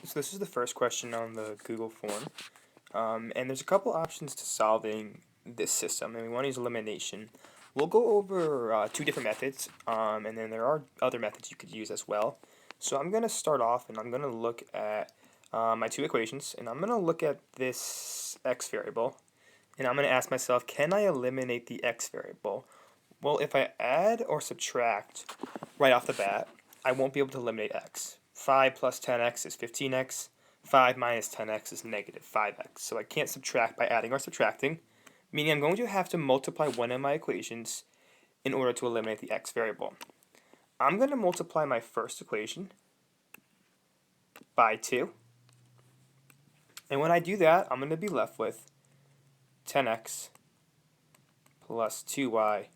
So this is the first question on the Google form. And there's a couple options to solving this system, and we want to use elimination. We'll go over two different methods, and then there are other methods you could use as well. So I'm going to start off, and I'm going to look at my two equations, and I'm going to look at this x variable, and I'm going to ask myself, can I eliminate the x variable? Well, if I add or subtract right off the bat, I won't be able to eliminate x. 5 plus 10x is 15x. 5 minus 10x is negative 5x. So I can't subtract by adding or subtracting, meaning I'm going to have to multiply one of my equations in order to eliminate the x variable. I'm going to multiply my first equation by 2. And when I do that, I'm going to be left with 10x plus 2y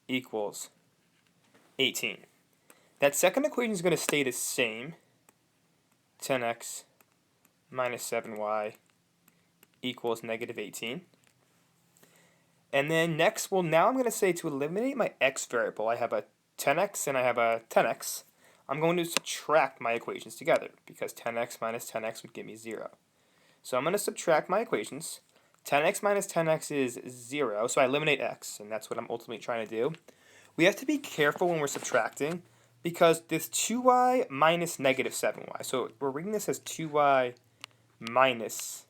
equals 18. That second equation is going to stay the same. 10x minus 7y equals negative 18. And then next, well, now I'm going to say to eliminate my x variable, I have a 10x and I have a 10x. I'm going to subtract my equations together because 10x minus 10x would give me 0. So I'm going to subtract my equations. 10x minus 10x is 0, so I eliminate x, and that's what I'm ultimately trying to do. We have to be careful when we're subtracting because this 2y minus negative 7y. So we're reading this as 2y minus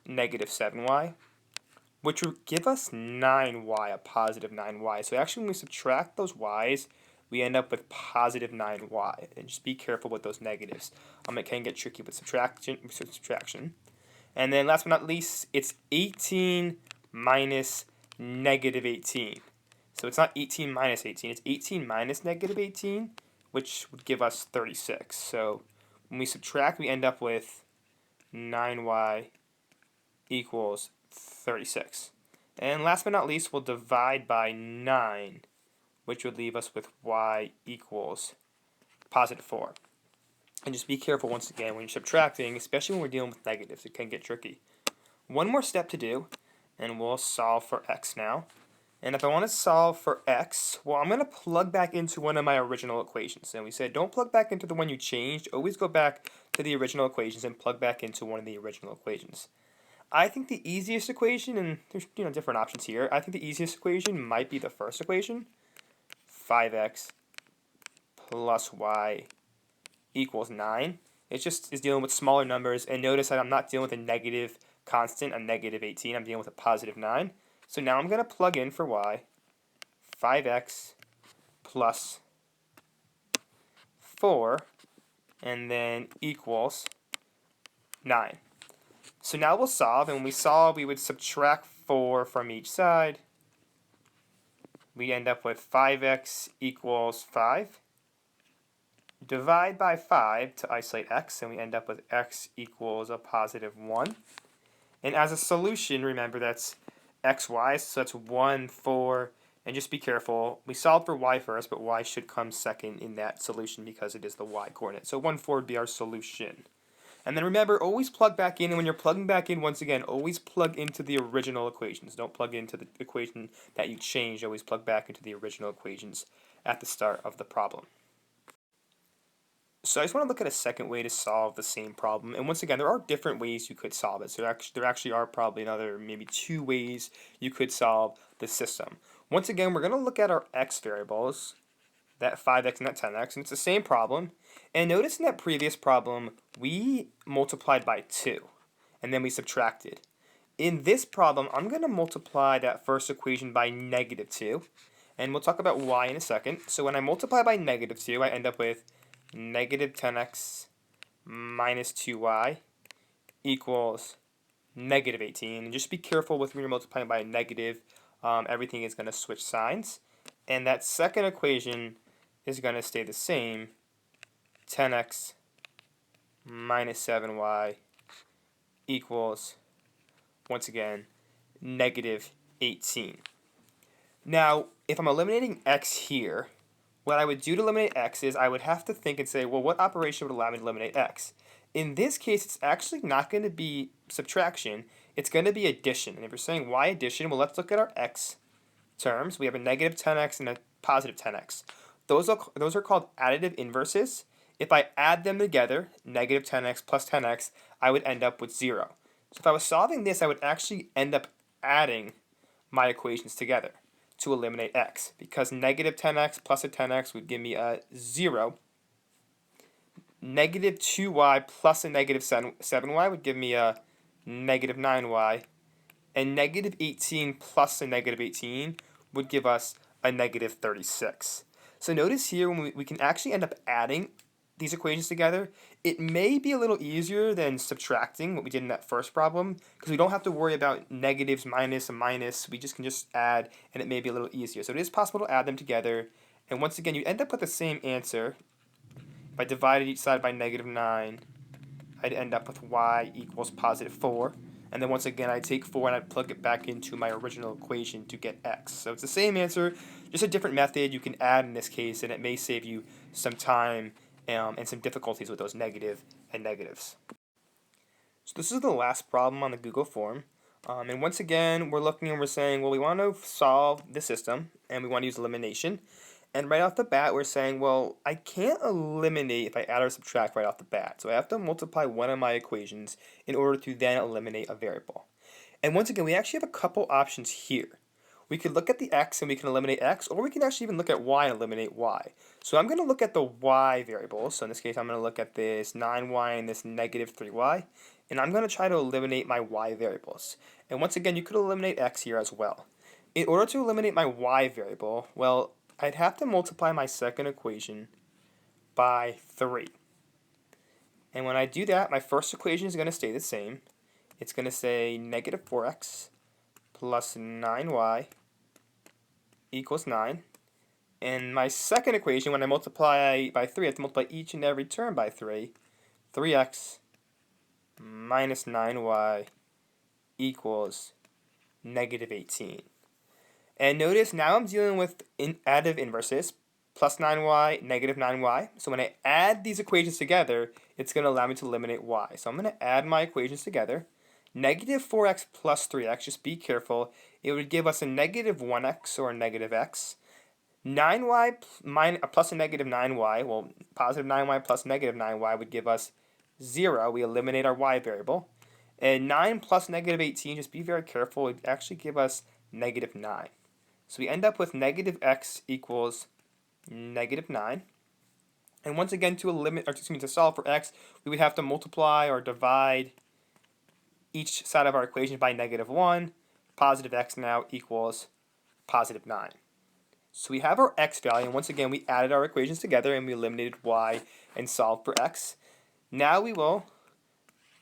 negative 7y, which would give us 9y, a positive 9y. So actually when we subtract those y's, we end up with positive 9y. And just be careful with those negatives. It can get tricky with subtraction. And then last but not least, it's 18 minus negative 18. So it's not 18 minus 18, it's 18 minus negative 18, which would give us 36. So when we subtract, we end up with 9y equals 36. And last but not least, we'll divide by 9, which would leave us with y equals positive 4. And just be careful once again when you're subtracting, especially when we're dealing with negatives, it can get tricky. One more step to do, and we'll solve for x now. And if I want to solve for x, well, I'm going to plug back into one of my original equations. And we said don't plug back into the one you changed, always go back to the original equations and plug back into one of the original equations. I think the easiest equation, and there's different options here, I think the easiest equation might be the first equation, 5x plus y equals 9. It just is dealing with smaller numbers, and notice that I'm not dealing with a negative constant, a negative 18, I'm dealing with a positive 9. So now I'm going to plug in for y, 5x plus 4, and then equals 9. So now we'll solve, and when we solve, we would subtract 4 from each side. We end up with 5x equals 5. Divide by 5 to isolate x, and we end up with x equals a positive 1. And as a solution, remember that's xy, so that's 1, 4, and just be careful. We solved for y first, but y should come second in that solution because it is the y coordinate. So 1, 4 would be our solution. And then remember, always plug back in, and when you're plugging back in, once again, always plug into the original equations. Don't plug into the equation that you changed. Always plug back into the original equations at the start of the problem. So I just want to look at a second way to solve the same problem. And once again, there are different ways you could solve it. So there actually are probably another maybe 2 ways you could solve the system. Once again, we're going to look at our x variables, that 5x and that 10x, and it's the same problem. And notice in that previous problem, we multiplied by 2, and then we subtracted. In this problem, I'm going to multiply that first equation by negative 2, and we'll talk about why in a second. So when I multiply by negative 2, I end up with negative 10x minus 2y equals negative 18. And just be careful with when you're multiplying by a negative, everything is going to switch signs. And that second equation is going to stay the same, 10x minus 7y equals, once again, negative 18. Now, if I'm eliminating x here, what I would do to eliminate x is I would have to think and say, well, what operation would allow me to eliminate x? In this case, it's actually not going to be subtraction. It's going to be addition. And if you're saying why addition, well, let's look at our x terms. We have a negative 10x and a positive 10x. Those are called additive inverses. If I add them together, negative 10x plus 10x, I would end up with 0. So if I was solving this, I would actually end up adding my equations together to eliminate x, because negative 10x plus a 10x would give me a 0. Negative 2y plus a negative 7y would give me a negative 9y. And negative 18 plus a negative 18 would give us a negative 36. So notice here when we can actually end up adding these equations together, it may be a little easier than subtracting what we did in that first problem, because we don't have to worry about negatives, minus, and minus. We just can just add, and it may be a little easier. So it is possible to add them together. And once again, you end up with the same answer. If I divided each side by negative 9, I'd end up with y equals positive 4. And then once again, I'd take 4 and I'd plug it back into my original equation to get x. So it's the same answer, just a different method you can add in this case, and it may save you some time and some difficulties with those negative and negatives. So this is the last problem on the Google form. And once again, we're looking and we're saying, well, we want to solve the system, and we want to use elimination. And right off the bat, we're saying, well, I can't eliminate if I add or subtract right off the bat. So I have to multiply one of my equations in order to then eliminate a variable. And once again, we actually have a couple options here. We could look at the x and we can eliminate x, or we can actually even look at y and eliminate y. So I'm going to look at the y variable. So in this case, I'm going to look at this 9y and this negative 3y. And I'm going to try to eliminate my y variables. And once again, you could eliminate x here as well. In order to eliminate my y variable, well, I'd have to multiply my second equation by 3. And when I do that, my first equation is going to stay the same. It's going to say negative 4x plus 9y equals 9. And my second equation, when I multiply by 3, I have to multiply each and every term by 3. 3x minus 9y equals negative 18. And notice now I'm dealing with additive inverses, plus 9y, negative 9y. So when I add these equations together, it's going to allow me to eliminate y. So I'm going to add my equations together. Negative 4x plus 3x, just be careful, it would give us a negative 1x or a negative x. 9y plus a negative 9y, well, positive 9y plus negative 9y would give us 0. We eliminate our y variable. And 9 plus negative 18, just be very careful, it would actually give us negative 9. So we end up with negative x equals negative 9. And once again, to solve for x, we would have to multiply or divide each side of our equation by negative 1. Positive x now equals positive 9. So we have our x value, and once again, we added our equations together and we eliminated y and solved for x. Now we will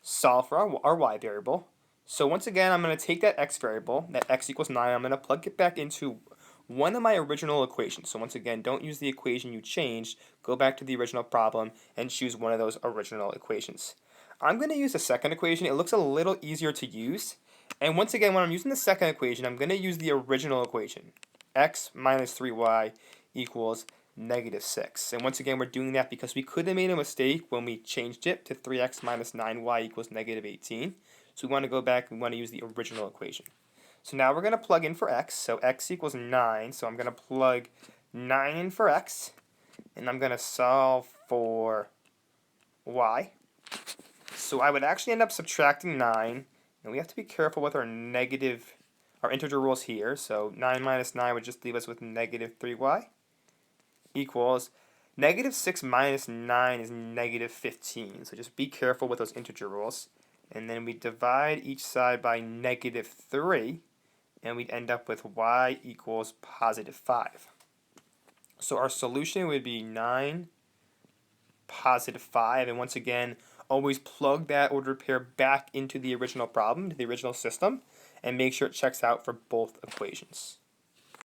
solve for our y variable. So once again, I'm going to take that x variable, that x equals 9, I'm going to plug it back into one of my original equations. So once again, don't use the equation you changed, go back to the original problem and choose one of those original equations. I'm going to use the second equation. It looks a little easier to use. And once again, when I'm using the second equation, I'm going to use the original equation. X minus 3y equals negative 6. And once again, we're doing that because we could have made a mistake when we changed it to 3x minus 9y equals negative 18. So we want to go back and we want to use the original equation. So now we're going to plug in for x. So x equals 9. So I'm going to plug 9 in for x. And I'm going to solve for y. So I would actually end up subtracting 9. And we have to be careful with our integer rules here. So 9 minus 9 would just leave us with negative 3y equals negative 6 minus 9 is negative 15. So just be careful with those integer rules. And then we divide each side by negative 3. And we'd end up with y equals positive 5. So our solution would be 9, positive 5. And once again, always plug that ordered pair back into the original problem, to the original system, and make sure it checks out for both equations.